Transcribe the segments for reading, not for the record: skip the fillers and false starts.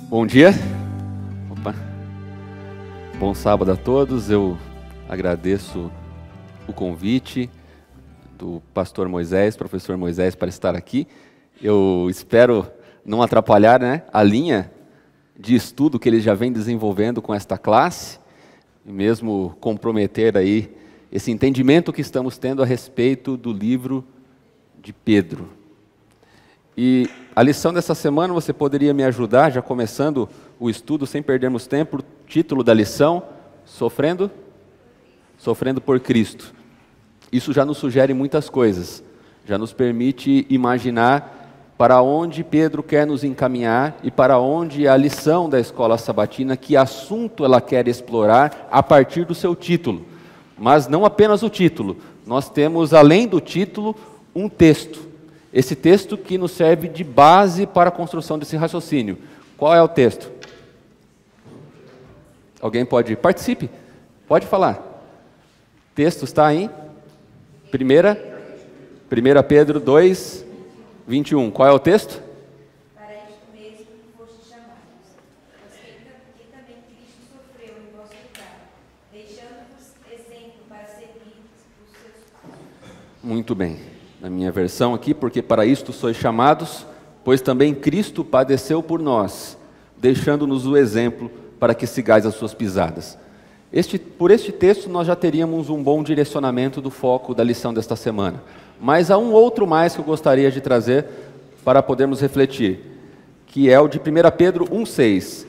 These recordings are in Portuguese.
Bom dia. Opa. Bom sábado a todos. Eu agradeço o convite do pastor Moisés, professor Moisés, para estar aqui. Eu espero não atrapalhar, a linha de estudo que ele já vem desenvolvendo com esta classe, e mesmo comprometer aí esse entendimento que estamos tendo a respeito do livro de Pedro. E a lição dessa semana, você poderia me ajudar, já começando o estudo, sem perdermos tempo, o título da lição, Sofrendo por Cristo. Isso já nos sugere muitas coisas, já nos permite imaginar para onde Pedro quer nos encaminhar e para onde a lição da escola sabatina, que assunto ela quer explorar a partir do seu título. Mas não apenas o título, nós temos, além do título, um texto. Esse texto que nos serve de base para a construção desse raciocínio. Qual é o texto? Alguém pode? Participe. Pode falar. O texto está em 1 Pedro 2, 21. Qual é o texto? Para isto mesmo que fostes chamados, porque também Cristo sofreu em vosso lugar, deixando-vos exemplo para seguir os seus passos. Muito bem. Na minha versão aqui, porque para isto sois chamados, pois também Cristo padeceu por nós, deixando-nos o exemplo para que sigais as suas pisadas. Por este texto nós já teríamos um bom direcionamento do foco da lição desta semana. Mas há um outro mais que eu gostaria de trazer para podermos refletir, que é o de 1 Pedro 1,6,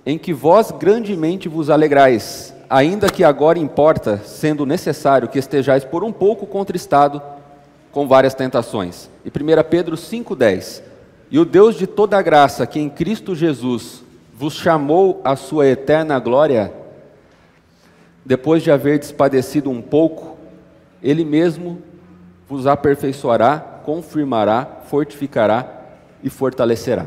em que vós grandemente vos alegrais, ainda que agora importa, sendo necessário que estejais por um pouco contristado com várias tentações. E 1 Pedro 5,10, e o Deus de toda a graça, que em Cristo Jesus vos chamou à sua eterna glória, depois de haverdes padecido um pouco, Ele mesmo vos aperfeiçoará, confirmará, fortificará e fortalecerá.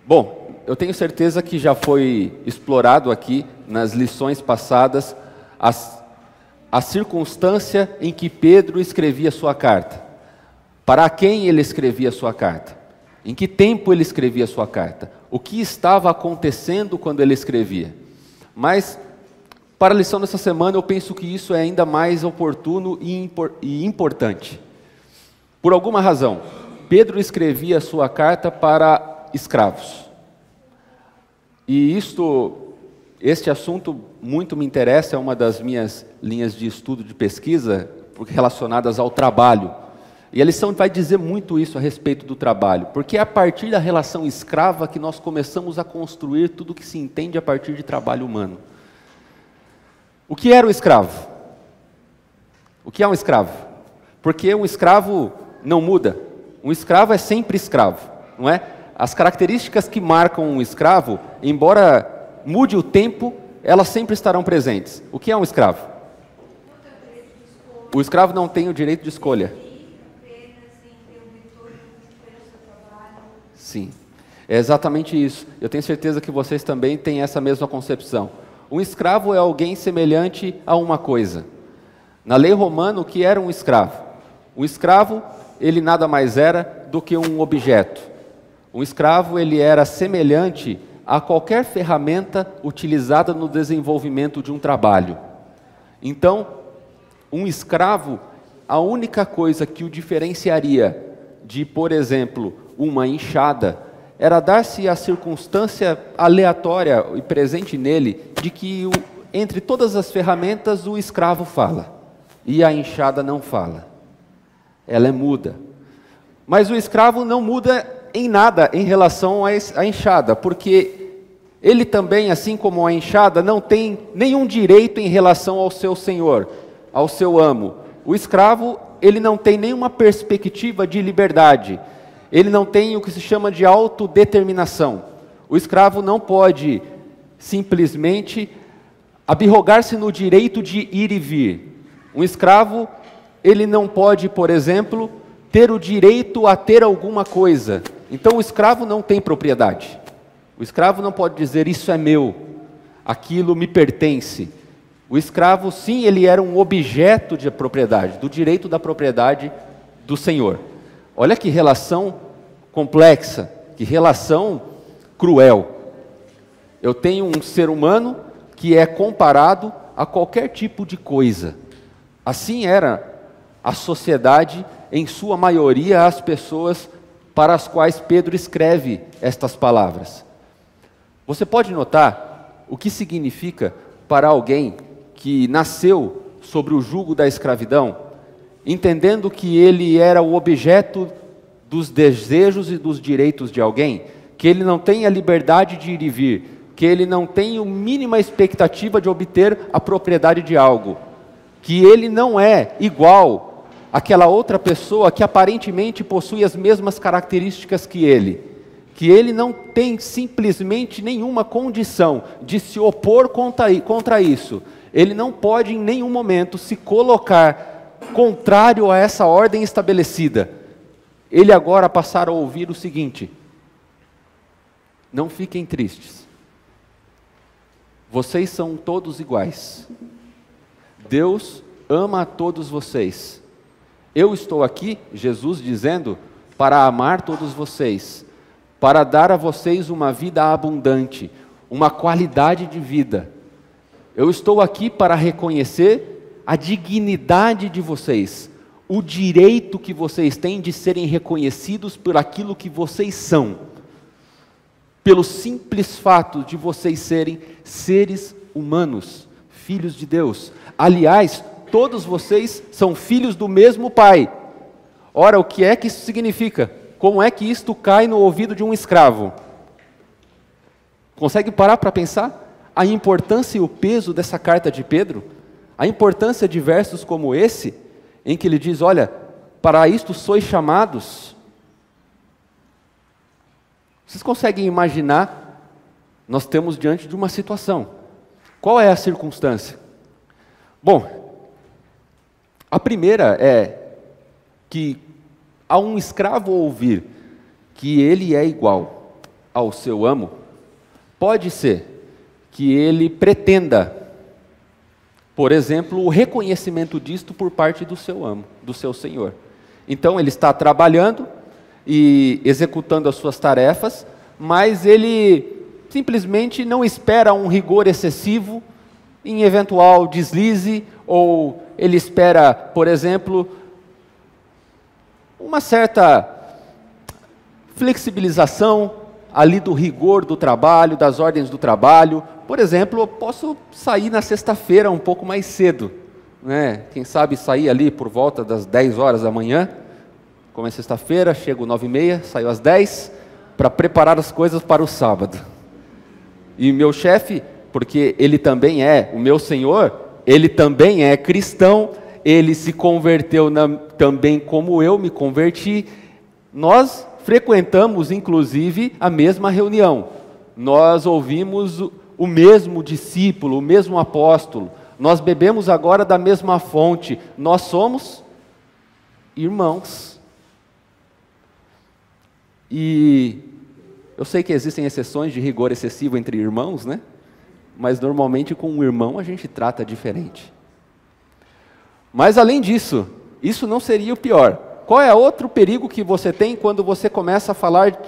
Bom, eu tenho certeza que já foi explorado aqui nas lições passadas a circunstância em que Pedro escrevia sua carta. Para quem ele escrevia sua carta? Em que tempo ele escrevia sua carta? O que estava acontecendo quando ele escrevia? Mas, para a lição dessa semana, eu penso que isso é ainda mais oportuno e importante. Por alguma razão, Pedro escrevia sua carta para escravos. E este assunto muito me interessa, é uma das minhas linhas de estudo, de pesquisa, relacionadas ao trabalho. E a lição vai dizer muito isso a respeito do trabalho, porque é a partir da relação escrava que nós começamos a construir tudo o que se entende a partir de trabalho humano. O que era o escravo? O que é um escravo? Porque um escravo não muda. Um escravo é sempre escravo, não é? As características que marcam um escravo, embora mude o tempo, elas sempre estarão presentes. O que é um escravo? O escravo não tem o direito de escolha. Sim, é exatamente isso. Eu tenho certeza que vocês também têm essa mesma concepção. Um escravo é alguém semelhante a uma coisa. Na lei romana, o que era um escravo? Um escravo, ele nada mais era do que um objeto. Um escravo, ele era semelhante a qualquer ferramenta utilizada no desenvolvimento de um trabalho. Então, um escravo, a única coisa que o diferenciaria de, por exemplo, uma enxada, era dar-se a circunstância aleatória e presente nele, de que entre todas as ferramentas o escravo fala, e a enxada não fala. Ela é muda. Mas o escravo não muda em nada em relação à enxada, porque ele também, assim como a enxada, não tem nenhum direito em relação ao seu senhor, ao seu amo. O escravo, ele não tem nenhuma perspectiva de liberdade, ele não tem o que se chama de autodeterminação. O escravo não pode simplesmente abrogar-se no direito de ir e vir. Um escravo, ele não pode, por exemplo, ter o direito a ter alguma coisa. Então o escravo não tem propriedade. O escravo não pode dizer, isso é meu, aquilo me pertence. O escravo, sim, ele era um objeto de propriedade, do direito da propriedade do senhor. Olha que relação complexa, que relação cruel. Eu tenho um ser humano que é comparado a qualquer tipo de coisa. Assim era a sociedade, em sua maioria, as pessoas para as quais Pedro escreve estas palavras. Você pode notar o que significa para alguém que nasceu sobre o jugo da escravidão, entendendo que ele era o objeto dos desejos e dos direitos de alguém, que ele não tem a liberdade de ir e vir, que ele não tem a mínima expectativa de obter a propriedade de algo, que ele não é igual àquela outra pessoa que aparentemente possui as mesmas características que ele não tem simplesmente nenhuma condição de se opor contra isso. Ele não pode em nenhum momento se colocar contrário a essa ordem estabelecida. Ele agora passará a ouvir o seguinte: não fiquem tristes. Vocês são todos iguais. Deus ama a todos vocês. Eu estou aqui, Jesus dizendo, para amar todos vocês, para dar a vocês uma vida abundante, uma qualidade de vida. Eu estou aqui para reconhecer a dignidade de vocês, o direito que vocês têm de serem reconhecidos por aquilo que vocês são, pelo simples fato de vocês serem seres humanos, filhos de Deus. Aliás, todos vocês são filhos do mesmo Pai. Ora, o que é que isso significa? Como é que isto cai no ouvido de um escravo? Consegue parar para pensar a importância e o peso dessa carta de Pedro? A importância de versos como esse, em que ele diz: olha, para isto sois chamados. Vocês conseguem imaginar? Nós estamos diante de uma situação. Qual é a circunstância? Bom, a primeira é que a um escravo ouvir que ele é igual ao seu amo, pode ser que ele pretenda, por exemplo, o reconhecimento disto por parte do seu amo, do seu senhor. Então ele está trabalhando e executando as suas tarefas, mas ele simplesmente não espera um rigor excessivo em eventual deslize, ou ele espera, por exemplo, uma certa flexibilização ali do rigor do trabalho, das ordens do trabalho. Por exemplo, eu posso sair na sexta-feira um pouco mais cedo, né? Quem sabe sair ali por volta das 10 horas da manhã, como é sexta-feira, chego 9h30, saio às 10, para preparar as coisas para o sábado. E meu chefe, porque ele também é o meu senhor, ele também é cristão, ele se converteu também como eu me converti. Nós frequentamos, inclusive, a mesma reunião. Nós ouvimos o mesmo discípulo, o mesmo apóstolo. Nós bebemos agora da mesma fonte. Nós somos irmãos. E eu sei que existem exceções de rigor excessivo entre irmãos, né? Mas normalmente com um irmão a gente trata diferente. Mas além disso, isso não seria o pior. Qual é outro perigo que você tem quando você começa a falar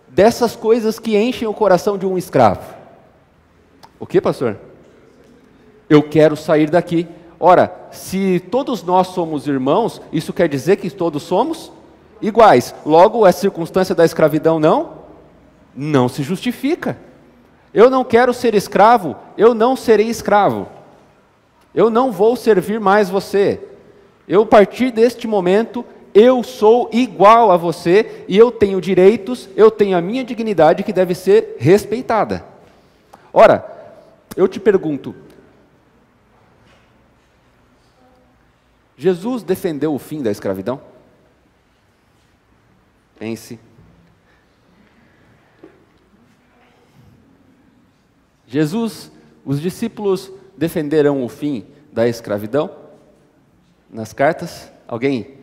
dessas coisas que enchem o coração de um escravo? O que, pastor? Eu quero sair daqui. Ora, se todos nós somos irmãos, isso quer dizer que todos somos iguais. Logo, a circunstância da escravidão não se justifica. Eu não quero ser escravo, eu não serei escravo. Eu não vou servir mais você. Eu, a partir deste momento, eu sou igual a você e eu tenho direitos, eu tenho a minha dignidade que deve ser respeitada. Ora, eu te pergunto, Jesus defendeu o fim da escravidão? Pense. Jesus, os discípulos defenderam o fim da escravidão? Nas cartas? Alguém?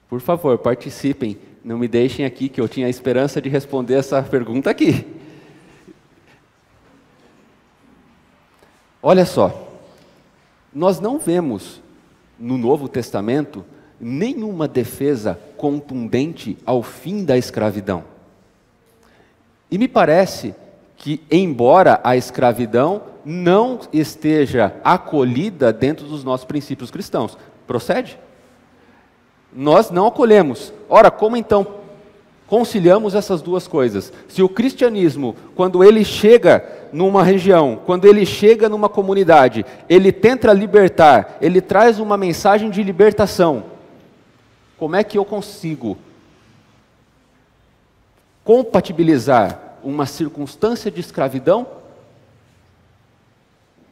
Por favor, participem. Não me deixem aqui, que eu tinha a esperança de responder essa pergunta aqui. Olha só, nós não vemos no Novo Testamento nenhuma defesa contundente ao fim da escravidão. E me parece que, embora a escravidão não esteja acolhida dentro dos nossos princípios cristãos, procede? Nós não acolhemos. Ora, como então conciliamos essas duas coisas? Se o cristianismo, quando ele chega numa região, quando ele chega numa comunidade, ele tenta libertar, ele traz uma mensagem de libertação, como é que eu consigo compatibilizar uma circunstância de escravidão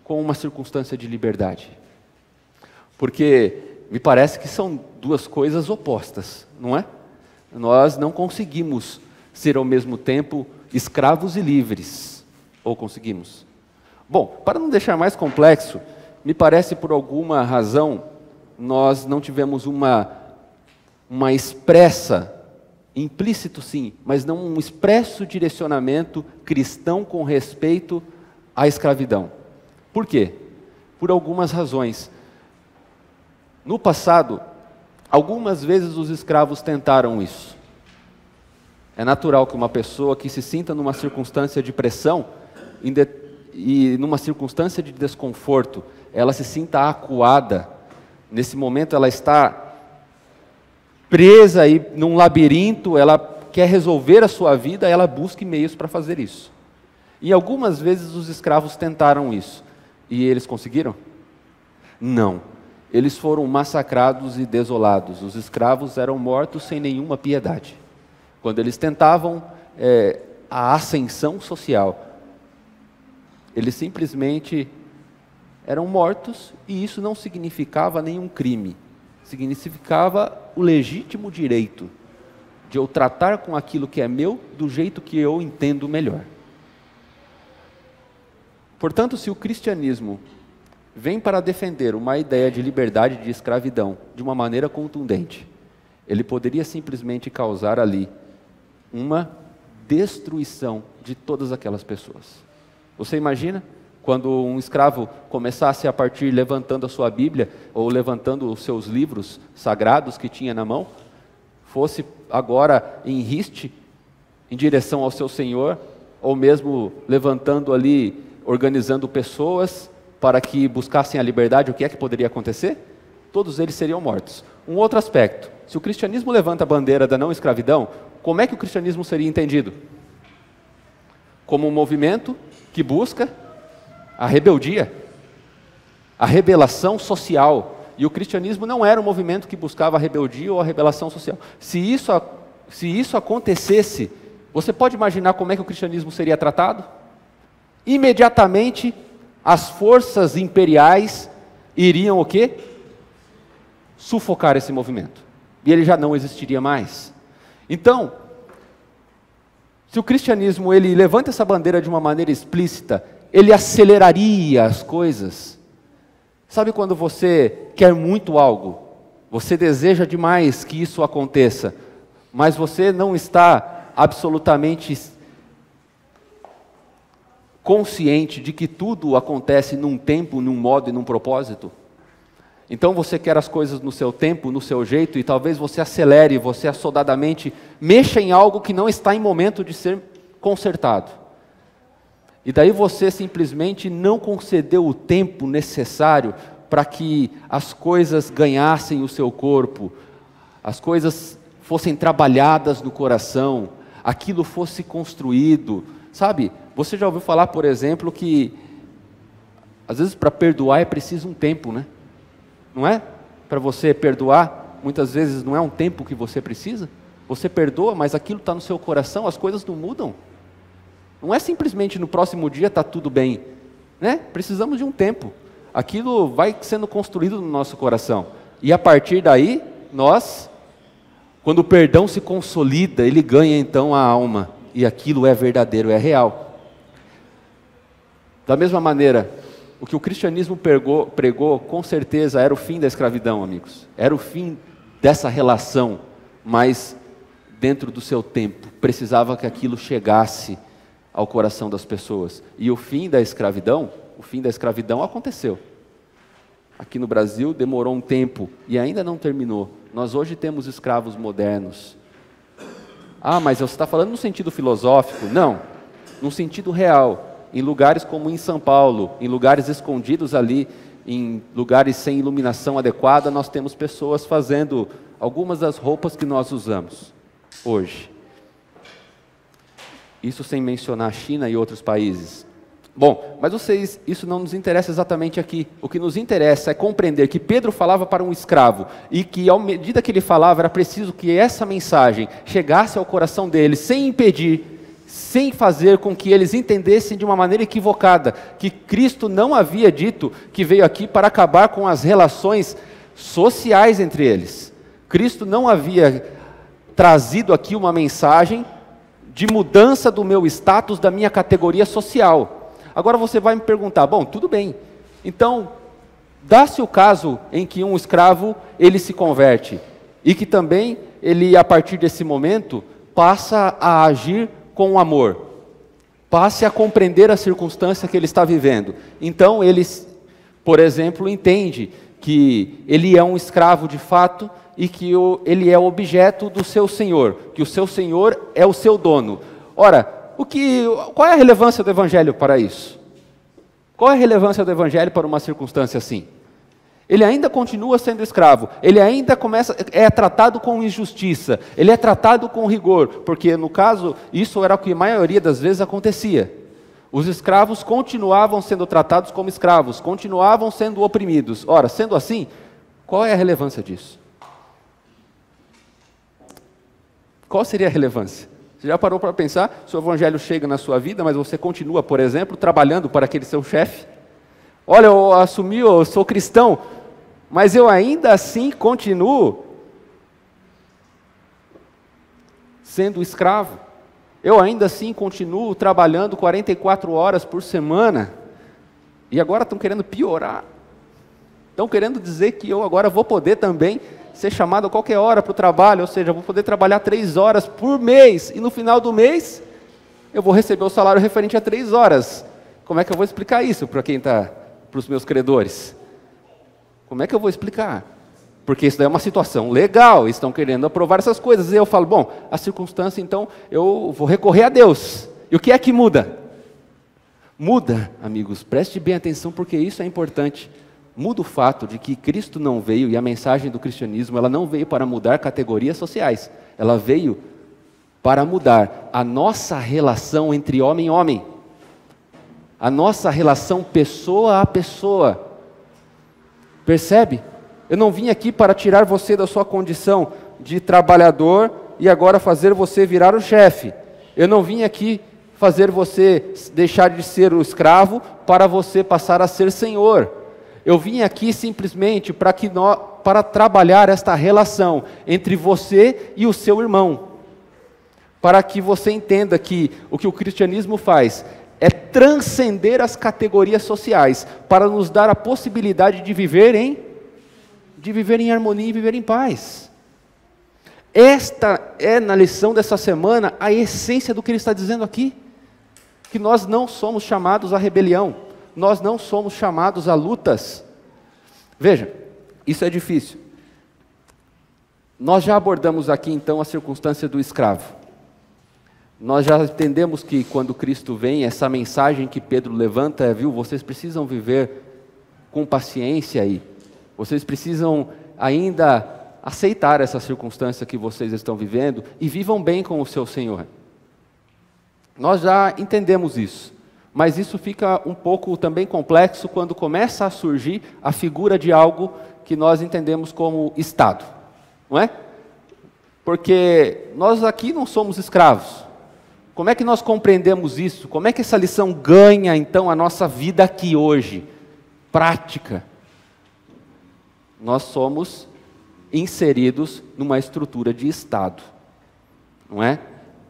com uma circunstância de liberdade? Porque me parece que são duas coisas opostas, não é? Nós não conseguimos ser ao mesmo tempo escravos e livres. Ou conseguimos? Bom, para não deixar mais complexo, me parece por alguma razão nós não tivemos uma expressa, implícito sim, mas não um expresso direcionamento cristão com respeito à escravidão. Por quê? Por algumas razões. No passado, algumas vezes os escravos tentaram isso. É natural que uma pessoa que se sinta numa circunstância de pressão e numa circunstância de desconforto, ela se sinta acuada. Nesse momento ela está presa aí num labirinto, ela quer resolver a sua vida, ela busca meios para fazer isso. E algumas vezes os escravos tentaram isso. E eles conseguiram? Não. Eles foram massacrados e desolados. Os escravos eram mortos sem nenhuma piedade. Quando eles tentavam a ascensão social, eles simplesmente eram mortos, e isso não significava nenhum crime. Significava o legítimo direito de eu tratar com aquilo que é meu do jeito que eu entendo melhor. Portanto, se o cristianismo vem para defender uma ideia de liberdade de escravidão de uma maneira contundente, ele poderia simplesmente causar ali uma destruição de todas aquelas pessoas. Você imagina quando um escravo começasse a partir levantando a sua Bíblia ou levantando os seus livros sagrados que tinha na mão, fosse agora em riste em direção ao seu senhor, ou mesmo levantando ali, organizando pessoas para que buscassem a liberdade, o que é que poderia acontecer? Todos eles seriam mortos. Um outro aspecto, se o cristianismo levanta a bandeira da não escravidão, como é que o cristianismo seria entendido? Como um movimento que busca a rebeldia, a rebelação social. E o cristianismo não era um movimento que buscava a rebeldia ou a rebelação social. Se isso acontecesse, você pode imaginar como é que o cristianismo seria tratado? Imediatamente, as forças imperiais iriam o quê? Sufocar esse movimento. E ele já não existiria mais. Então, se o cristianismo ele levanta essa bandeira de uma maneira explícita, ele aceleraria as coisas. Sabe quando você quer muito algo, você deseja demais que isso aconteça, mas você não está absolutamente consciente de que tudo acontece num tempo, num modo e num propósito? Então você quer as coisas no seu tempo, no seu jeito, e talvez você acelere, você assodadamente mexa em algo que não está em momento de ser consertado. E daí você simplesmente não concedeu o tempo necessário para que as coisas ganhassem o seu corpo, as coisas fossem trabalhadas no coração, aquilo fosse construído. Sabe, você já ouviu falar, por exemplo, que às vezes para perdoar é preciso um tempo, né? Não é? Para você perdoar, muitas vezes não é um tempo que você precisa. Você perdoa, mas aquilo está no seu coração, as coisas não mudam. Não é simplesmente no próximo dia está tudo bem, né? Precisamos de um tempo. Aquilo vai sendo construído no nosso coração. E a partir daí, quando o perdão se consolida, ele ganha então a alma. E aquilo é verdadeiro, é real. Da mesma maneira, o que o cristianismo pregou, com certeza, era o fim da escravidão, amigos. Era o fim dessa relação, mas dentro do seu tempo. Precisava que aquilo chegasse ao coração das pessoas. E o fim da escravidão aconteceu. Aqui no Brasil demorou um tempo e ainda não terminou. Nós hoje temos escravos modernos. Ah, mas você está falando no sentido filosófico? Não. num sentido real, em lugares como em São Paulo, em lugares escondidos ali, em lugares sem iluminação adequada, nós temos pessoas fazendo algumas das roupas que nós usamos hoje. Isso sem mencionar a China e outros países. Bom, mas isso não nos interessa exatamente aqui. O que nos interessa é compreender que Pedro falava para um escravo e que, à medida que ele falava, era preciso que essa mensagem chegasse ao coração deles, sem impedir, sem fazer com que eles entendessem de uma maneira equivocada, que Cristo não havia dito que veio aqui para acabar com as relações sociais entre eles. Cristo não havia trazido aqui uma mensagem de mudança do meu status, da minha categoria social. Agora você vai me perguntar, bom, tudo bem, então, dá-se o caso em que um escravo, ele se converte, e que também ele, a partir desse momento, passa a agir com amor, passe a compreender a circunstância que ele está vivendo. Então ele, por exemplo, entende que ele é um escravo de fato e que ele é objeto do seu senhor, que o seu senhor é o seu dono. Ora, qual é a relevância do Evangelho para isso? Qual é a relevância do Evangelho para uma circunstância assim? Ele ainda continua sendo escravo, ele ainda é tratado com injustiça, ele é tratado com rigor, porque no caso, isso era o que a maioria das vezes acontecia. Os escravos continuavam sendo tratados como escravos, continuavam sendo oprimidos. Ora, sendo assim, qual é a relevância disso? Qual seria a relevância? Você já parou para pensar? Se o Evangelho chega na sua vida, mas você continua, por exemplo, trabalhando para aquele seu chefe? Olha, eu sou cristão, mas eu ainda assim continuo sendo escravo. Eu ainda assim continuo trabalhando 44 horas por semana. E agora estão querendo piorar. Estão querendo dizer que eu agora vou poder também ser chamado a qualquer hora para o trabalho, ou seja, eu vou poder trabalhar 3 horas por mês, e no final do mês, eu vou receber o salário referente a 3 horas. Como é que eu vou explicar isso para os meus credores? Como é que eu vou explicar? Porque isso daí é uma situação legal, estão querendo aprovar essas coisas, e eu falo, bom, a circunstância, então, eu vou recorrer a Deus. E o que é que muda? Muda, amigos, preste bem atenção, porque isso é importante. Muda o fato de que Cristo não veio, e a mensagem do cristianismo, ela não veio para mudar categorias sociais, ela veio para mudar a nossa relação entre homem e homem, a nossa relação pessoa a pessoa. Percebe? Eu não vim aqui para tirar você da sua condição de trabalhador e agora fazer você virar o chefe. Eu não vim aqui fazer você deixar de ser o escravo para você passar a ser senhor. Eu vim aqui simplesmente para trabalhar esta relação entre você e o seu irmão, para que você entenda que o cristianismo faz é transcender as categorias sociais, para nos dar a possibilidade de viver em harmonia e viver em paz. Esta é, na lição dessa semana, a essência do que ele está dizendo aqui, que nós não somos chamados à rebelião, nós não somos chamados a lutas. Veja, isso é difícil. Nós já abordamos aqui então a circunstância do escravo. Nós já entendemos que quando Cristo vem, essa mensagem que Pedro levanta é, vocês precisam viver com paciência aí. Vocês precisam ainda aceitar essa circunstância que vocês estão vivendo e vivam bem com o seu Senhor. Nós já entendemos isso. Mas isso fica um pouco também complexo quando começa a surgir a figura de algo que nós entendemos como Estado, não é? Porque nós aqui não somos escravos. Como é que nós compreendemos isso? Como é que essa lição ganha, então, a nossa vida aqui hoje? Prática. Nós somos inseridos numa estrutura de Estado, não é?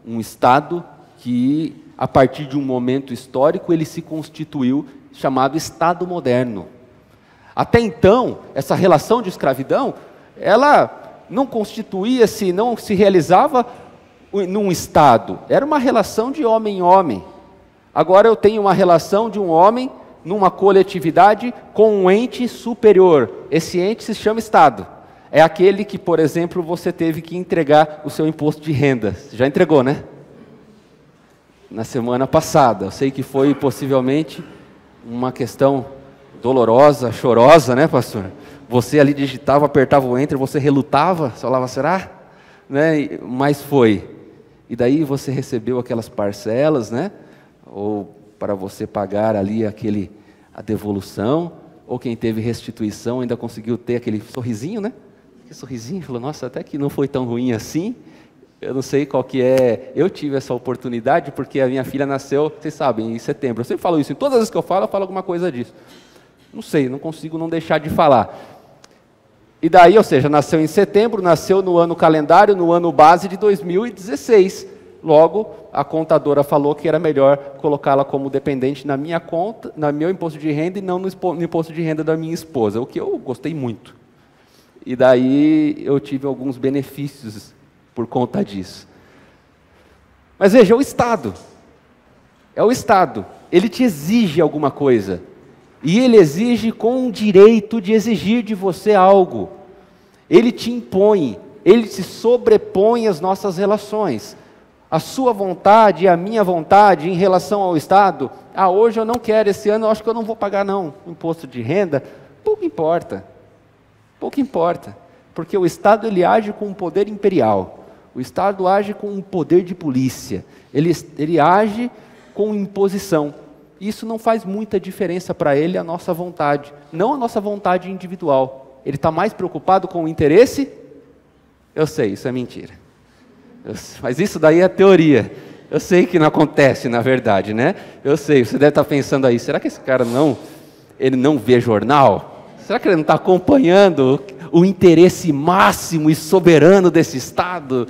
Um Estado que, a partir de um momento histórico, ele se constituiu, chamado Estado moderno. Até então, essa relação de escravidão, ela não constituía-se, não se realizava num Estado, era uma relação de homem em homem. Agora eu tenho uma relação de um homem numa coletividade com um ente superior. Esse ente se chama Estado. É aquele que, por exemplo, você teve que entregar o seu imposto de renda. Você já entregou, né? na semana passada. Eu sei que foi possivelmente uma questão dolorosa, chorosa, né, pastor? Você ali digitava, apertava o enter, você relutava, você falava, será? Né? Mas foi. E daí você recebeu aquelas parcelas, né? Ou para você pagar ali a devolução, ou quem teve restituição ainda conseguiu ter aquele sorrisinho, né? Aquele sorrisinho, falou, nossa, até que não foi tão ruim assim. Eu não sei qual que é, eu tive essa oportunidade porque a minha filha nasceu, vocês sabem, em setembro. Eu sempre falo isso, em todas as vezes que eu falo alguma coisa disso. Não sei, não consigo não deixar de falar. E daí, ou seja, nasceu em setembro, nasceu no ano calendário, no ano base de 2016. Logo, a contadora falou que era melhor colocá-la como dependente na minha conta, no meu imposto de renda e não no imposto de renda da minha esposa, o que eu gostei muito. E daí eu tive alguns benefícios por conta disso. Mas veja, é o Estado. É o Estado. Ele te exige alguma coisa. E ele exige com o direito de exigir de você algo. Ele te impõe, ele se sobrepõe às nossas relações. A sua vontade e a minha vontade em relação ao Estado, hoje eu não quero, esse ano eu acho que eu não vou pagar não, imposto de renda, pouco importa, porque o Estado ele age com um poder imperial, o Estado age com um poder de polícia, ele age com imposição. Isso não faz muita diferença para ele a nossa vontade, não a nossa vontade individual. Ele está mais preocupado com o interesse? Eu sei, isso é mentira. Mas isso daí é teoria. Eu sei que não acontece na verdade, né? Eu sei, você deve estar pensando aí, será que esse cara ele não vê jornal? Será que ele não está acompanhando o interesse máximo e soberano desse Estado?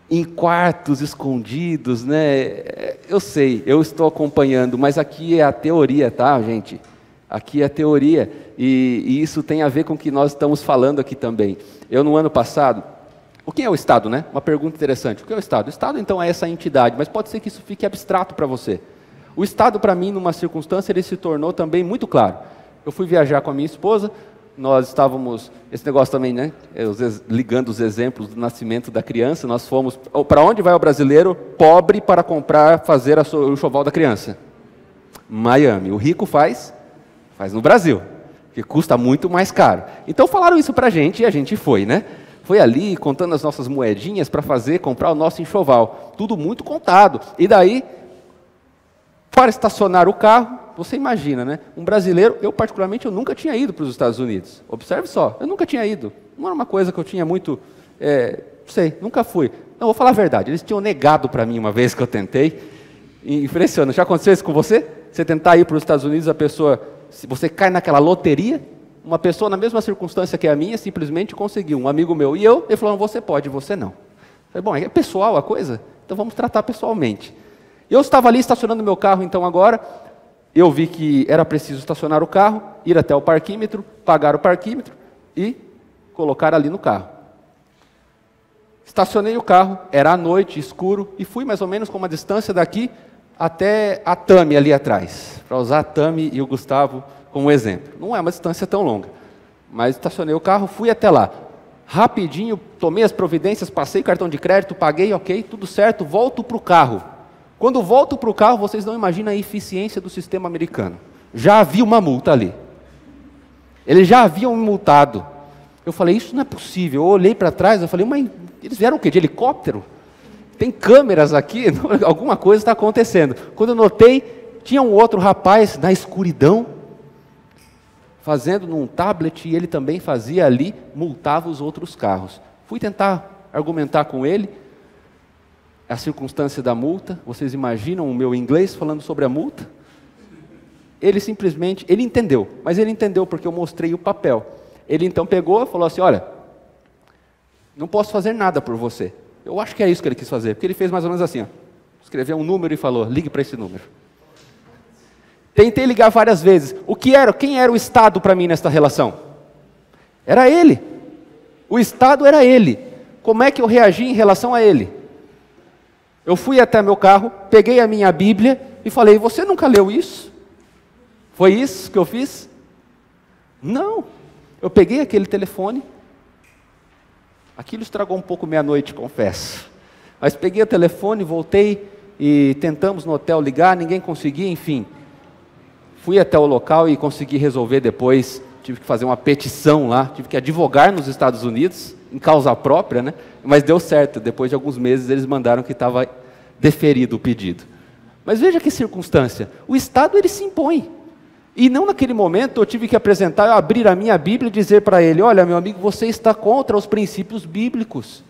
Em quartos escondidos, né? Eu sei, eu estou acompanhando, mas aqui é a teoria, tá, gente? Aqui é a teoria, e isso tem a ver com o que nós estamos falando aqui também. Eu, no ano passado, o que é o Estado, né? Uma pergunta interessante. O que é o Estado? O Estado, então, é essa entidade, mas pode ser que isso fique abstrato para você. O Estado, para mim, numa circunstância, ele se tornou também muito claro. Eu fui viajar com a minha esposa, nós estávamos, esse negócio também, né? Ligando os exemplos do nascimento da criança, nós fomos, para onde vai o brasileiro pobre para fazer o enxoval da criança? Miami. O rico faz no Brasil, que custa muito mais caro. Então falaram isso para a gente e a gente foi, né? Foi ali contando as nossas moedinhas para comprar o nosso enxoval. Tudo muito contado. E daí, para estacionar o carro, você imagina, né? Um brasileiro, eu particularmente, eu nunca tinha ido para os Estados Unidos. Observe só, eu nunca tinha ido. Não era uma coisa que eu tinha muito, nunca fui. Não, vou falar a verdade, eles tinham negado para mim uma vez que eu tentei. Impressionante. Já aconteceu isso com você? Você tentar ir para os Estados Unidos, se você cai naquela loteria, uma pessoa na mesma circunstância que a minha, simplesmente conseguiu, um amigo meu e eu, ele falou, você pode, você não. Eu falei, bom, é pessoal a coisa? Então vamos tratar pessoalmente. Eu estava ali estacionando meu carro, então agora, eu vi que era preciso estacionar o carro, ir até o parquímetro, pagar o parquímetro e colocar ali no carro. Estacionei o carro, era à noite, escuro, e fui mais ou menos com uma distância daqui até a Tami ali atrás, para usar a Tami e o Gustavo como exemplo. Não é uma distância tão longa, mas estacionei o carro, fui até lá. Rapidinho, tomei as providências, passei cartão de crédito, paguei, ok, tudo certo, volto para o carro. Quando volto para o carro, vocês não imaginam a eficiência do sistema americano. Já havia uma multa ali. Eles já haviam me multado. Eu falei, isso não é possível. Eu olhei para trás, eu falei, mas eles vieram o quê? De helicóptero? Tem câmeras aqui? Alguma coisa está acontecendo. Quando eu notei, tinha um outro rapaz na escuridão, fazendo num tablet, e ele também fazia ali, multava os outros carros. Fui tentar argumentar com ele, a circunstância da multa, vocês imaginam o meu inglês falando sobre a multa? Ele simplesmente, ele entendeu, mas ele entendeu porque eu mostrei o papel. Ele então pegou e falou assim, olha, não posso fazer nada por você. Eu acho que é isso que ele quis fazer, porque ele fez mais ou menos assim, ó, escreveu um número e falou, ligue para esse número. Tentei ligar várias vezes. Quem era o Estado para mim nesta relação? Era ele. O Estado era ele. Como é que eu reagi em relação a ele? Eu fui até meu carro, peguei a minha Bíblia e falei, você nunca leu isso? Foi isso que eu fiz? Não. Eu peguei aquele telefone, aquilo estragou um pouco minha noite, confesso. Mas peguei o telefone, voltei e tentamos no hotel ligar, ninguém conseguia, enfim. Fui até o local e consegui resolver depois, tive que fazer uma petição lá, tive que advogar nos Estados Unidos, em causa própria, né? Mas deu certo, depois de alguns meses eles mandaram que estava deferido o pedido. Mas veja que circunstância, o Estado ele se impõe. E não naquele momento eu tive que apresentar, abrir a minha Bíblia e dizer para ele, olha meu amigo, você está contra os princípios bíblicos.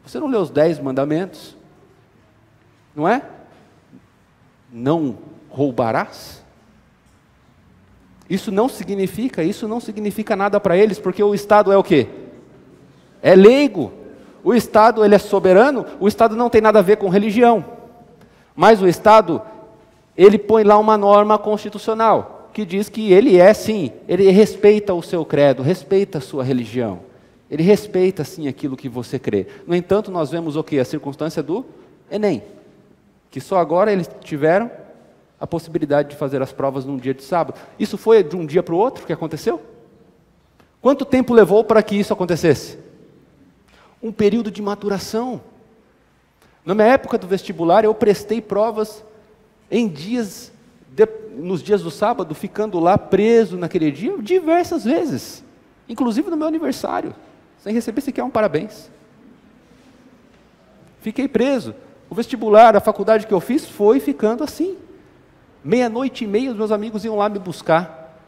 Você não leu os 10 mandamentos? Não é? Não roubarás? Isso não significa nada para eles, porque o Estado é o quê? É leigo. O Estado ele é soberano, o Estado não tem nada a ver com religião. Mas o Estado, ele põe lá uma norma constitucional, que diz que ele é sim, ele respeita o seu credo, respeita a sua religião. Ele respeita sim aquilo que você crê. No entanto, nós vemos o quê? A circunstância do Enem, que só agora eles tiveram a possibilidade de fazer as provas num dia de sábado. Isso foi de um dia para o outro que aconteceu? Quanto tempo levou para que isso acontecesse? Um período de maturação. Na minha época do vestibular, eu prestei provas em dias, nos dias do sábado, ficando lá preso naquele dia, diversas vezes. Inclusive no meu aniversário, sem receber sequer um parabéns. Fiquei preso. O vestibular, a faculdade que eu fiz, foi ficando assim. 00:30, os meus amigos iam lá me buscar.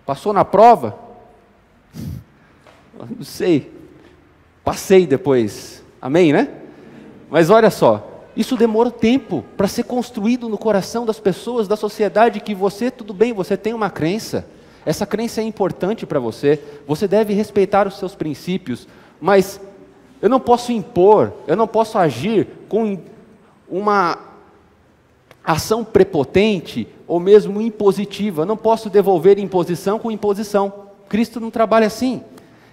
Passou na prova? Não sei. Passei depois. Amém, né? Mas olha só, isso demora tempo para ser construído no coração das pessoas, da sociedade, que você, tudo bem, você tem uma crença. Essa crença é importante para você. Você deve respeitar os seus princípios. Mas eu não posso impor, eu não posso agir com uma ação prepotente ou mesmo impositiva. Eu não posso devolver imposição com imposição. Cristo não trabalha assim.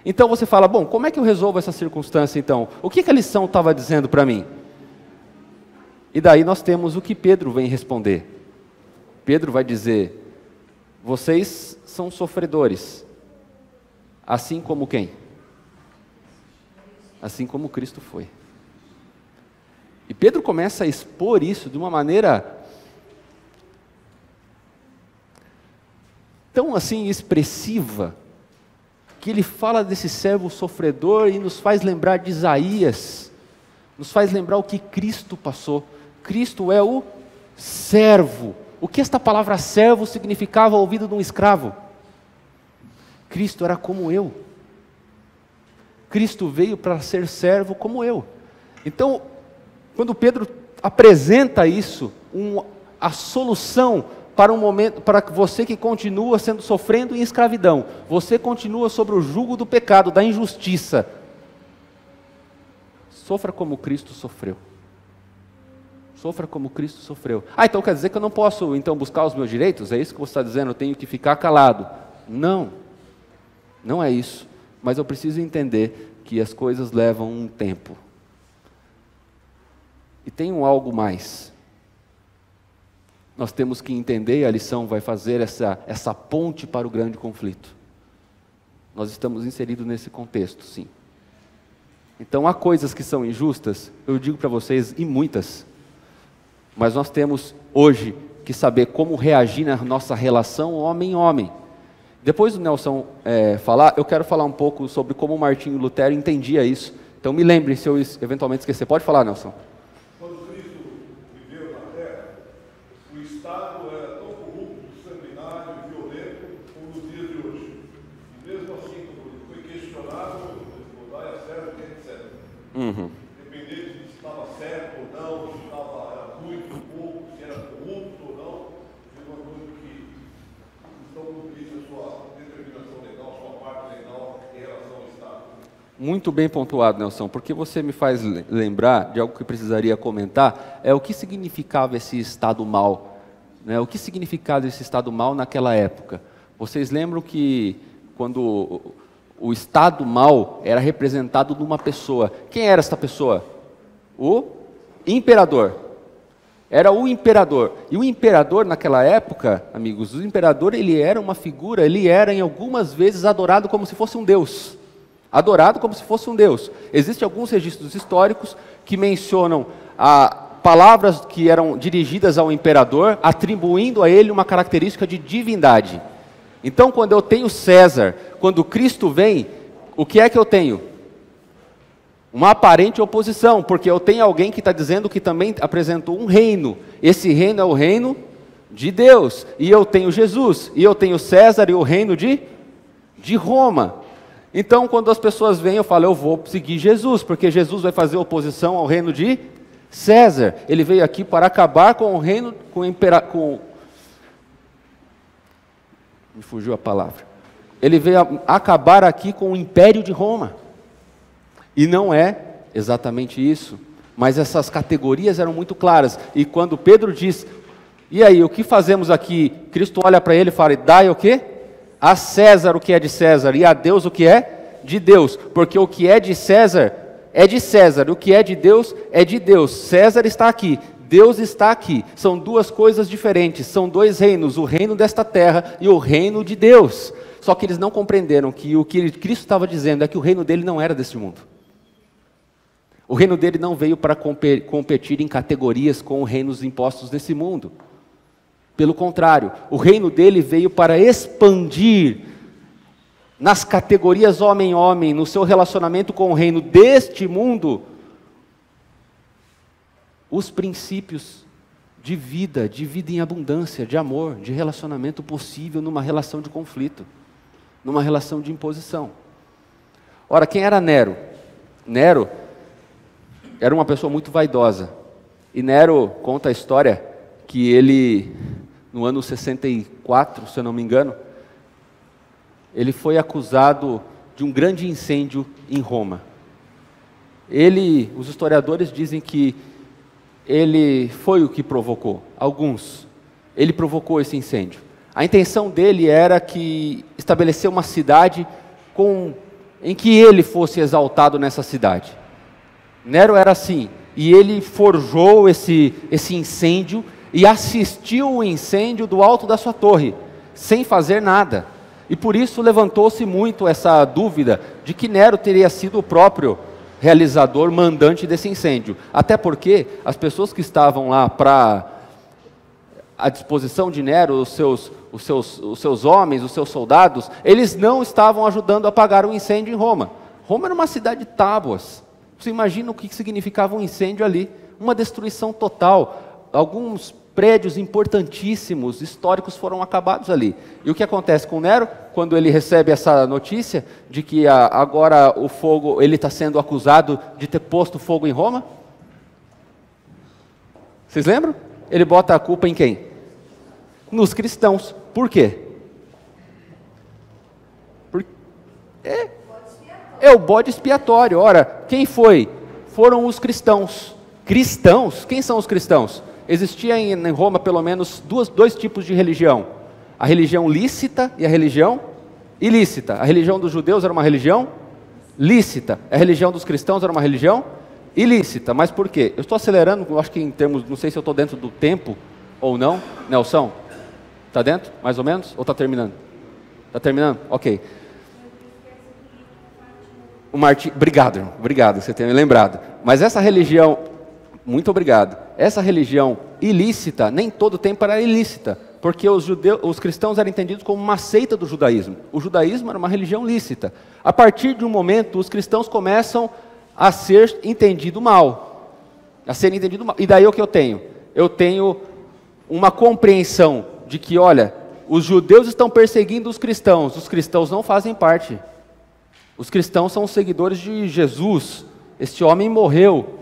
Então você fala, bom, como é que eu resolvo essa circunstância então? O que a lição estava dizendo para mim? E daí nós temos o que Pedro vem responder. Pedro vai dizer, vocês são sofredores, assim como quem? Assim como Cristo foi. E Pedro começa a expor isso de uma maneira tão assim expressiva, que ele fala desse servo sofredor e nos faz lembrar de Isaías, nos faz lembrar o que Cristo passou. Cristo é o servo. O que esta palavra servo significava ao ouvido de um escravo? Cristo era como eu. Cristo veio para ser servo como eu. Então, quando Pedro apresenta isso, a solução para um momento, para você que continua sofrendo em escravidão, você continua sobre o jugo do pecado, da injustiça, sofra como Cristo sofreu. Sofra como Cristo sofreu. Então quer dizer que eu não posso então buscar os meus direitos? É isso que você está dizendo? Eu tenho que ficar calado? Não, não é isso. Mas eu preciso entender que as coisas levam um tempo. E tem algo mais. Nós temos que entender, e a lição vai fazer essa ponte para o grande conflito. Nós estamos inseridos nesse contexto, sim. Então há coisas que são injustas, eu digo para vocês, e muitas. Mas nós temos hoje que saber como reagir na nossa relação homem-homem. Depois do Nelson falar, eu quero falar um pouco sobre como Martinho Lutero entendia isso. Então me lembre se eu eventualmente esquecer. Pode falar, Nelson. Quando Cristo viveu na Terra, o Estado era tão corrupto, sanguinário e violento como nos dias de hoje. E mesmo assim, quando foi questionado, mudar é certo, etc. Independente de se estava certo ou não, se estava muito ou pouco, se era corrupto ou não, é uma coisa que estão cumprindo a sua determinação legal, sua parte legal em relação ao Estado. Muito bem pontuado, Nelson, porque você me faz lembrar de algo que eu precisaria comentar, é o que significava esse estado mal, né? O que significava esse estado mal naquela época? Vocês lembram que quando o estado mal era representado numa pessoa, quem era essa pessoa? O imperador. Era o imperador. E o imperador naquela época, amigos, o imperador ele era uma figura, ele era em algumas vezes adorado como se fosse um deus. Adorado como se fosse um deus. Existem alguns registros históricos que mencionam palavras que eram dirigidas ao imperador, atribuindo a ele uma característica de divindade. Então, quando eu tenho César, quando Cristo vem, o que é que eu tenho? Uma aparente oposição, porque eu tenho alguém que está dizendo que também apresentou um reino. Esse reino é o reino de Deus. E eu tenho Jesus, e eu tenho César e o reino de Roma. Então, quando as pessoas vêm, eu falo, eu vou seguir Jesus, porque Jesus vai fazer oposição ao reino de César. Ele veio aqui para acabar com o reino, me fugiu a palavra. Ele veio acabar aqui com o império de Roma. E não é exatamente isso, mas essas categorias eram muito claras. E quando Pedro diz, e aí, o que fazemos aqui? Cristo olha para ele e fala, dai o quê? A César o que é de César, e a Deus o que é de Deus. Porque o que é de César, o que é de Deus é de Deus. César está aqui, Deus está aqui. São duas coisas diferentes, são dois reinos, o reino desta terra e o reino de Deus. Só que eles não compreenderam que o que Cristo estava dizendo é que o reino dele não era deste mundo. O reino dele não veio para competir em categorias com os reinos impostos desse mundo. Pelo contrário, o reino dele veio para expandir nas categorias homem-homem, no seu relacionamento com o reino deste mundo, os princípios de vida em abundância, de amor, de relacionamento possível numa relação de conflito, numa relação de imposição. Ora, quem era Nero? Nero era uma pessoa muito vaidosa. E Nero conta a história que ele, no ano 64, se eu não me engano, ele foi acusado de um grande incêndio em Roma. Os historiadores dizem que ele foi o que provocou, alguns. Ele provocou esse incêndio. A intenção dele era que estabelecer uma cidade em que ele fosse exaltado nessa cidade. Nero era assim, e ele forjou esse incêndio e assistiu o incêndio do alto da sua torre, sem fazer nada. E por isso levantou-se muito essa dúvida de que Nero teria sido o próprio realizador, mandante desse incêndio. Até porque as pessoas que estavam lá à disposição de Nero, os seus homens, os seus soldados, eles não estavam ajudando a apagar o incêndio em Roma. Roma era uma cidade de tábuas. Você imagina o que significava um incêndio ali? Uma destruição total. Alguns prédios importantíssimos, históricos, foram acabados ali. E o que acontece com Nero, quando ele recebe essa notícia de que agora o fogo, ele está sendo acusado de ter posto fogo em Roma? Vocês lembram? Ele bota a culpa em quem? Nos cristãos. Por quê? É o bode expiatório. Ora, quem foi? Foram os cristãos. Cristãos? Quem são os cristãos? Existia em Roma pelo menos dois tipos de religião. A religião lícita e a religião ilícita. A religião dos judeus era uma religião lícita. A religião dos cristãos era uma religião ilícita. Mas por quê? Eu estou acelerando, eu acho que em termos, não sei se eu estou dentro do tempo ou não. Nelson, está dentro, mais ou menos? Ou está terminando? Está terminando? Ok. Obrigado, você ter me lembrado. Mas essa religião, muito obrigado, essa religião ilícita, nem todo tempo era ilícita, porque os cristãos eram entendidos como uma seita do judaísmo. O judaísmo era uma religião lícita. A partir de um momento, os cristãos começam a ser entendidos mal. E daí o que eu tenho? Eu tenho uma compreensão de que, olha, os judeus estão perseguindo os cristãos não fazem parte. Os cristãos são os seguidores de Jesus. Este homem morreu.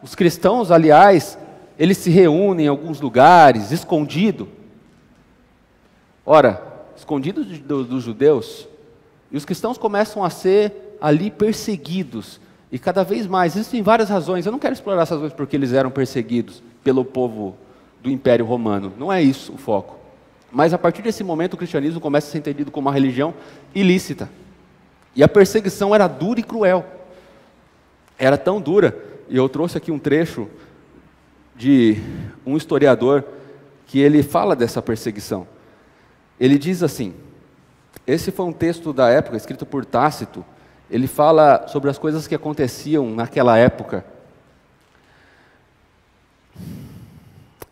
Os cristãos, aliás, eles se reúnem em alguns lugares, escondido. Ora, escondidos dos judeus, e os cristãos começam a ser ali perseguidos. E cada vez mais, existem várias razões. Eu não quero explorar essas razões porque eles eram perseguidos pelo povo do Império Romano. Não é isso o foco. Mas a partir desse momento o cristianismo começa a ser entendido como uma religião ilícita. E a perseguição era dura e cruel. Era tão dura, e eu trouxe aqui um trecho de um historiador que ele fala dessa perseguição. Ele diz assim, esse foi um texto da época, escrito por Tácito, ele fala sobre as coisas que aconteciam naquela época.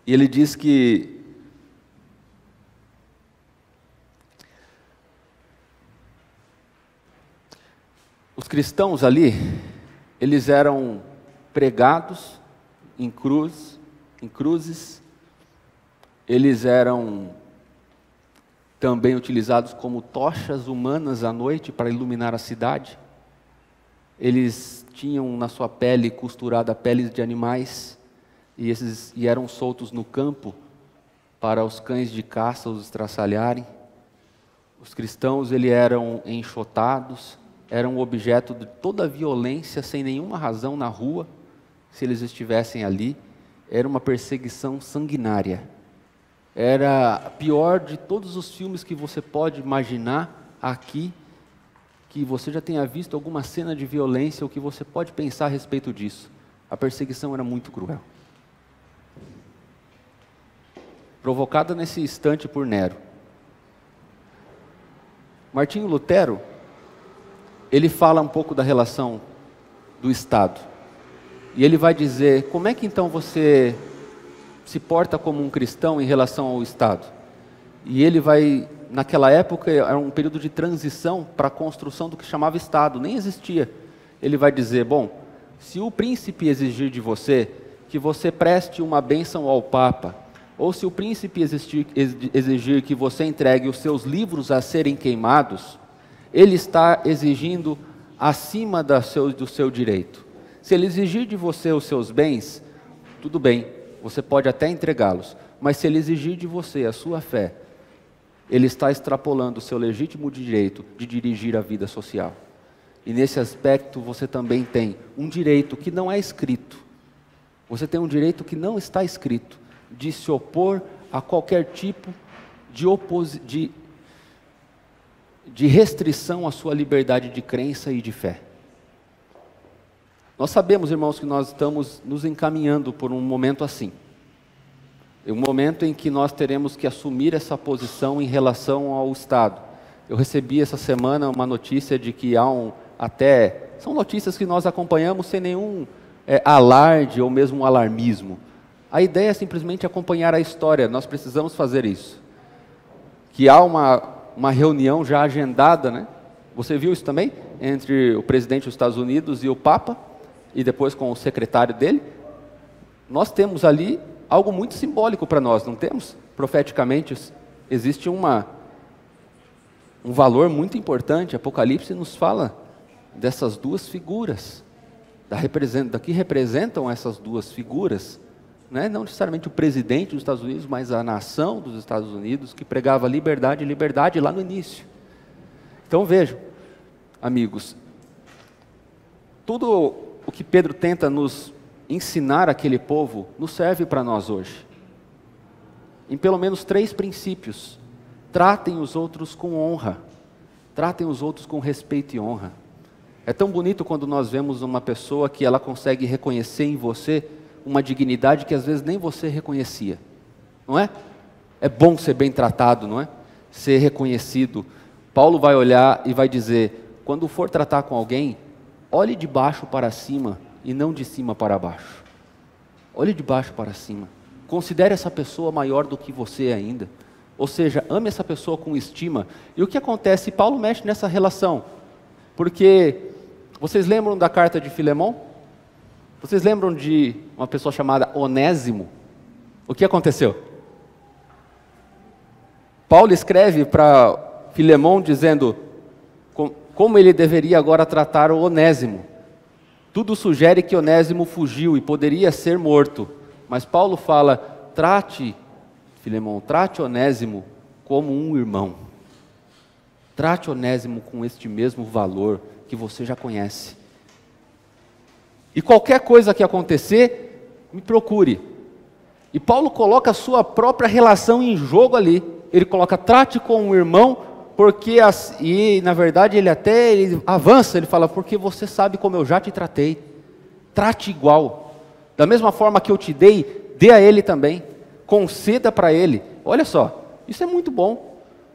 E ele diz que os cristãos ali, eles eram pregados em cruzes, eles eram também utilizados como tochas humanas à noite para iluminar a cidade. Eles tinham na sua pele costurada peles de animais e eram soltos no campo para os cães de caça os estraçalharem. Os cristãos eram enxotados, eram objeto de toda a violência sem nenhuma razão na rua, se eles estivessem ali. Era uma perseguição sanguinária. Era pior de todos os filmes que você pode imaginar aqui, que você já tenha visto alguma cena de violência, ou que você pode pensar a respeito disso. A perseguição era muito cruel. Provocada nesse instante por Nero. Martinho Lutero, ele fala um pouco da relação do Estado. E ele vai dizer, como é que então você se porta como um cristão em relação ao Estado? E ele vai, naquela época, era um período de transição para a construção do que chamava Estado, nem existia. Ele vai dizer, bom, se o príncipe exigir de você que você preste uma bênção ao Papa, ou se o príncipe exigir que você entregue os seus livros a serem queimados, ele está exigindo acima do seu direito. Se ele exigir de você os seus bens, tudo bem, você pode até entregá-los, mas se ele exigir de você a sua fé, ele está extrapolando o seu legítimo direito de dirigir a vida social. E nesse aspecto você também tem um direito que não é escrito. Você tem um direito que não está escrito, de se opor a qualquer tipo de restrição à sua liberdade de crença e de fé. Nós sabemos, irmãos, que nós estamos nos encaminhando por um momento assim. Um momento em que nós teremos que assumir essa posição em relação ao Estado. Eu recebi essa semana uma notícia de que são notícias que nós acompanhamos sem nenhum alarde ou mesmo alarmismo. A ideia é simplesmente acompanhar a história, nós precisamos fazer isso. Que há uma reunião já agendada, né? Você viu isso também? Entre o presidente dos Estados Unidos e o Papa, e depois com o secretário dele. Nós temos ali algo muito simbólico para nós, não temos? Profeticamente, existe um valor muito importante. Apocalipse nos fala dessas duas figuras, da que representam essas duas figuras, né? Não necessariamente o presidente dos Estados Unidos, mas a nação dos Estados Unidos, que pregava liberdade lá no início. Então vejam, amigos, tudo o que Pedro tenta nos ensinar aquele povo, nos serve para nós hoje. Em pelo menos 3 princípios. Tratem os outros com honra. Tratem os outros com respeito e honra. É tão bonito quando nós vemos uma pessoa que ela consegue reconhecer em você uma dignidade que às vezes nem você reconhecia. Não é? É bom ser bem tratado, não é? Ser reconhecido. Paulo vai olhar e vai dizer, quando for tratar com alguém, olhe de baixo para cima e não de cima para baixo. Olhe de baixo para cima. Considere essa pessoa maior do que você ainda. Ou seja, ame essa pessoa com estima. E o que acontece? Paulo mexe nessa relação. Porque, vocês lembram da carta de Filemon? Vocês lembram de uma pessoa chamada Onésimo? O que aconteceu? Paulo escreve para Filemon dizendo como ele deveria agora tratar o Onésimo. Tudo sugere que Onésimo fugiu e poderia ser morto. Mas Paulo fala, trate Onésimo como um irmão. Trate Onésimo com este mesmo valor que você já conhece. E qualquer coisa que acontecer, me procure. E Paulo coloca a sua própria relação em jogo ali. Ele coloca, trate com um irmão, e na verdade ele avança, ele fala, porque você sabe como eu já te tratei. Trate igual. Da mesma forma que eu te dei, dê a ele também. Conceda para ele. Olha só, isso é muito bom.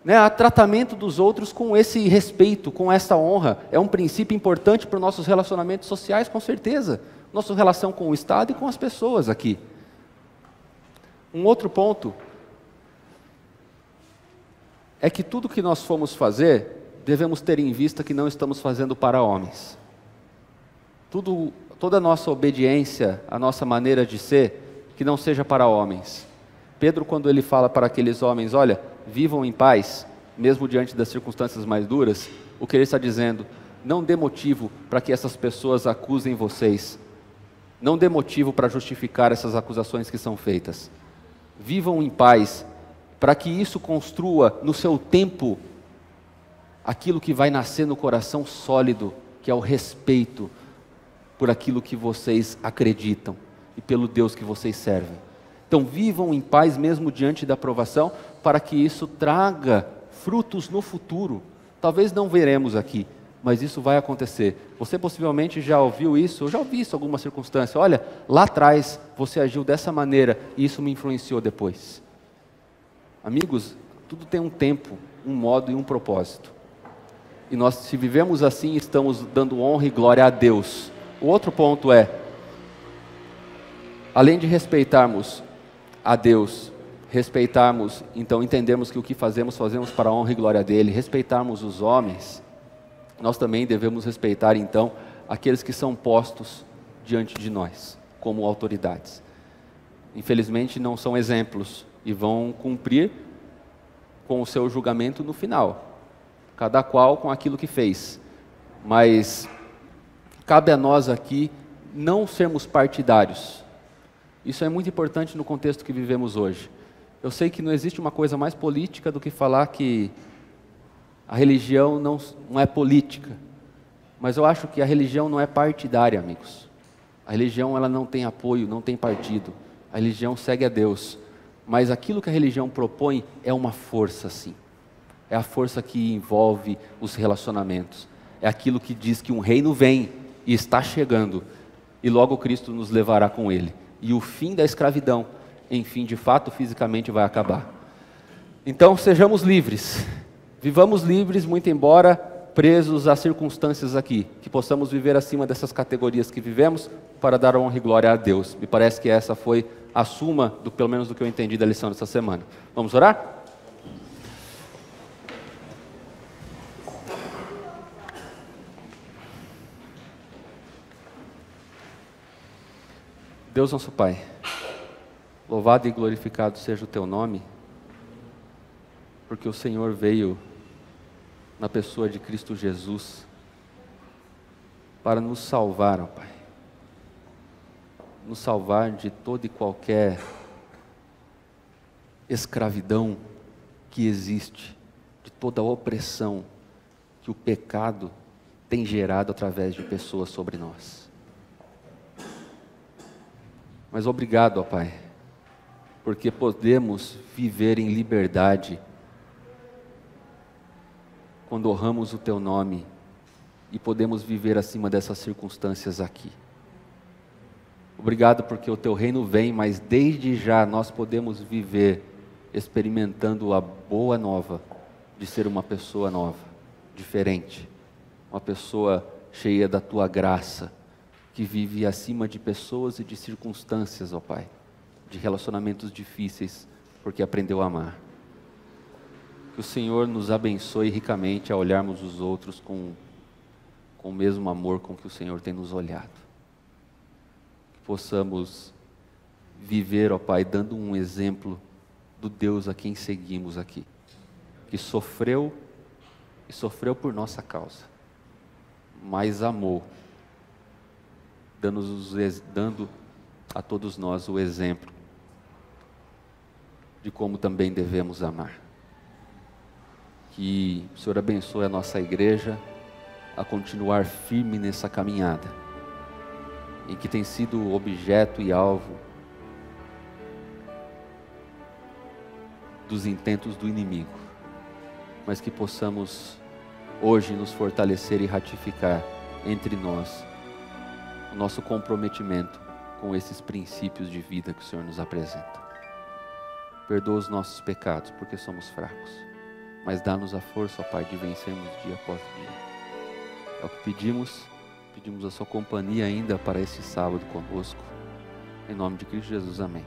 Né? O tratamento dos outros com esse respeito, com essa honra, é um princípio importante para os nossos relacionamentos sociais, com certeza. Nossa relação com o Estado e com as pessoas aqui. Um outro ponto é que tudo que nós formos fazer, devemos ter em vista que não estamos fazendo para homens. Toda a nossa obediência, a nossa maneira de ser, que não seja para homens. Pedro, quando ele fala para aqueles homens, olha, vivam em paz, mesmo diante das circunstâncias mais duras, o que ele está dizendo, não dê motivo para que essas pessoas acusem vocês. Não dê motivo para justificar essas acusações que são feitas. Vivam em paz, para que isso construa no seu tempo aquilo que vai nascer no coração sólido, que é o respeito por aquilo que vocês acreditam e pelo Deus que vocês servem. Então vivam em paz mesmo diante da provação, para que isso traga frutos no futuro. Talvez não veremos aqui, mas isso vai acontecer. Você possivelmente já ouviu isso, eu já ouvi isso em alguma circunstância. Olha, lá atrás você agiu dessa maneira e isso me influenciou depois. Amigos, tudo tem um tempo, um modo e um propósito. E nós, se vivemos assim, estamos dando honra e glória a Deus. O outro ponto é, além de respeitarmos a Deus, respeitarmos, então entendermos que o que fazemos para a honra e glória dele, respeitarmos os homens, nós também devemos respeitar então aqueles que são postos diante de nós, como autoridades. Infelizmente não são exemplos e vão cumprir com o seu julgamento no final, cada qual com aquilo que fez. Mas cabe a nós aqui não sermos partidários. Isso é muito importante no contexto que vivemos hoje. Eu sei que não existe uma coisa mais política do que falar que a religião não é política. Mas eu acho que a religião não é partidária, amigos. A religião ela não tem apoio, não tem partido. A religião segue a Deus. Mas aquilo que a religião propõe é uma força, sim. É a força que envolve os relacionamentos. É aquilo que diz que um reino vem e está chegando. E logo Cristo nos levará com ele. E o fim da escravidão, enfim, de fato, fisicamente vai acabar. Então, sejamos livres. Vivamos livres, muito embora presos às circunstâncias aqui. Que possamos viver acima dessas categorias que vivemos para dar honra e glória a Deus. Me parece que essa foi a suma, pelo menos do que eu entendi da lição dessa semana. Vamos orar? Deus nosso Pai, louvado e glorificado seja o Teu nome, porque o Senhor veio na pessoa de Cristo Jesus para nos salvar, ó Pai. Nos salvar de toda e qualquer escravidão que existe, de toda a opressão que o pecado tem gerado através de pessoas sobre nós. Mas obrigado, ó Pai, porque podemos viver em liberdade quando honramos o Teu nome e podemos viver acima dessas circunstâncias aqui. Obrigado porque o Teu reino vem, mas desde já nós podemos viver experimentando a boa nova de ser uma pessoa nova, diferente, uma pessoa cheia da Tua graça, que vive acima de pessoas e de circunstâncias, ó Pai, de relacionamentos difíceis, porque aprendeu a amar. Que o Senhor nos abençoe ricamente a olharmos os outros com o mesmo amor com que o Senhor tem nos olhado. Que possamos viver, ó Pai, dando um exemplo do Deus a quem seguimos aqui, que sofreu e sofreu por nossa causa, mas amou, dando a todos nós o exemplo de como também devemos amar. Que o Senhor abençoe a nossa igreja a continuar firme nessa caminhada, em que tem sido objeto e alvo dos intentos do inimigo, mas que possamos hoje nos fortalecer e ratificar entre nós o nosso comprometimento com esses princípios de vida que o Senhor nos apresenta. Perdoa os nossos pecados, porque somos fracos, mas dá-nos a força, ó Pai, de vencermos dia após dia. É o que pedimos a sua companhia ainda para esse sábado conosco. Em nome de Cristo Jesus, amém.